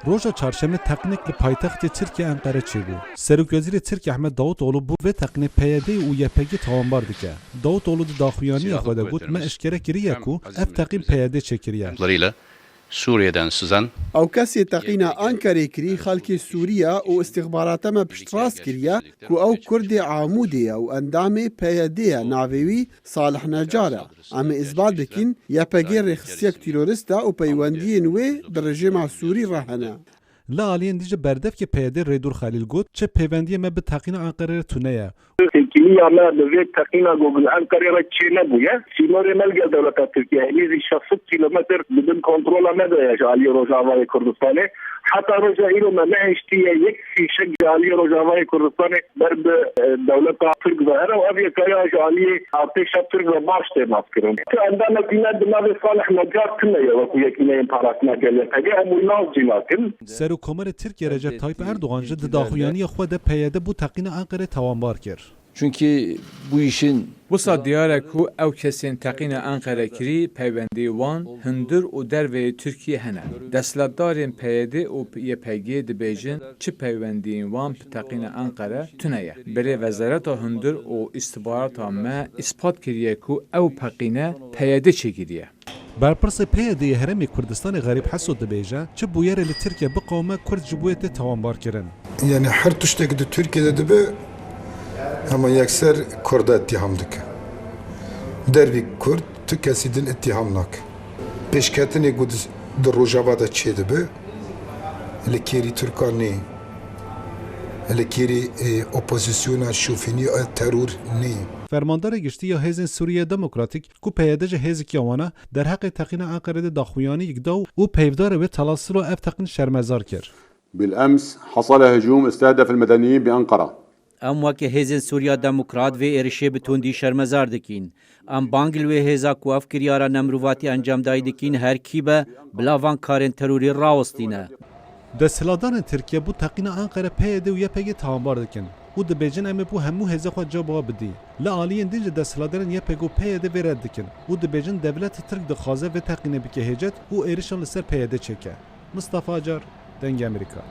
Roja çarşembe teknik li paytaxtê Tirkiye Enqere çêbû. Serokvezîrê Tirkiye Ehmed Davutoğlu bu vê teqinê PYD û YPG tawanbar dike. Davutoğlu di daxuyaniya xwe de got me eşkere kiriye ku ev teqîn PYD çêkiriye. Suriye'den sızan او کسی تقینا انکره کری خلک سوریا و استخبارات ما پشتراس کریا کو او کرد عامودی او اندام پیادی ناویوی صالح نجارا اما اثبات بکن یا پگیر رخصیک تیروریستا او پیوندی نوی در رژیم سوری رهنه Li aliyên dîje berdevkê PYD Rêdur Xelîl got çi pêvendiye me bi teqîna Enqereyê tune ye. Tepkiliya me li vê teqîna Gogul Enqereyê çê nebûye. Sînorê melge dewleta Tirkiye hêzî 60 kilometr bi bin kontrola me de ye ji aliyê Rojavayê Kurdistanê. Heta roja îro me nehêştiye yek fîşek ji aliyê Rojavayê Kurdistanê ber bi dewleta Tirk ve here û ev yekariya ji aliyê artêşa Tirk ve baş tê navkirin. Endamekî me di navê Salih Necar tune ye wekû yekîneyên parastina YPG hemû nav jî nakin. Serokkomarê Tirkiye Recep Tayyip Erdoğan ji di daxuyaniya xwe de PYD bû teqîna Enqereyê tawanbar kir. Çünkü bu işin Wisa diyare ku ew kesên teqîna Enqere kirî peywendî wan hundir û derveyê Tirkiye hene. Desthilatdarên PYD û YPG dibêjin çi peywendiyên wan bi teqîna Enqere tune ye. Berê Wezareta Hundir û İstihbarata me ispat kiriye ku ew peqîne PYD çêkiriye. Berpirsê PYD'yê Herêmê Kurdistanê Xerîb Heso dibêje çi bûyerê li Tirkiye bi qewme Kurd ji bo yê tê tawanbar kirin. Yani her tiştekî di Türkiye'de dibe ama yekser Kurda ittiham dike. Dervî Kurd tu kesî din ittiham nake. Pêşketinê ku di Rojava de çê dibe li kêrî Türkan nê. Li kêrî opozisyona şûfînî teror nê. Fermandarê giştiya Hêzên Sûriye Demokratîk ku PYD ji hêzekî wana derheqê teqîna Enqereyê de daxuyanî yekda û peyvdarê wê telasîlo ev teqîn şermezar kir. بالأمس حصل هجوم استهدف المدنيين بأنقرة. ام وکه هیزن سوریا دموکرات و ارشه بتوندی شرمزار دکین. ام بانگل و هیزا کوف کریارا نمرواتی انجام دای دکین هر کی به بلاوان کارن تروری راوستینه. Desthilatdarên Tirkiye bû teqîna Enqere PYD û YPG tawanbar dikin û dibêjin em ê bû hemû hêzê xwe ceba bidî. Li aliyên din ji desthilatdarên YPG û PYD vê red dikin û dibêjin devletê Tirk dixwaze vê teqînê bike hêcet û êrişan li ser PYD çêke. Mustafa Acar, Dengê Amerîka.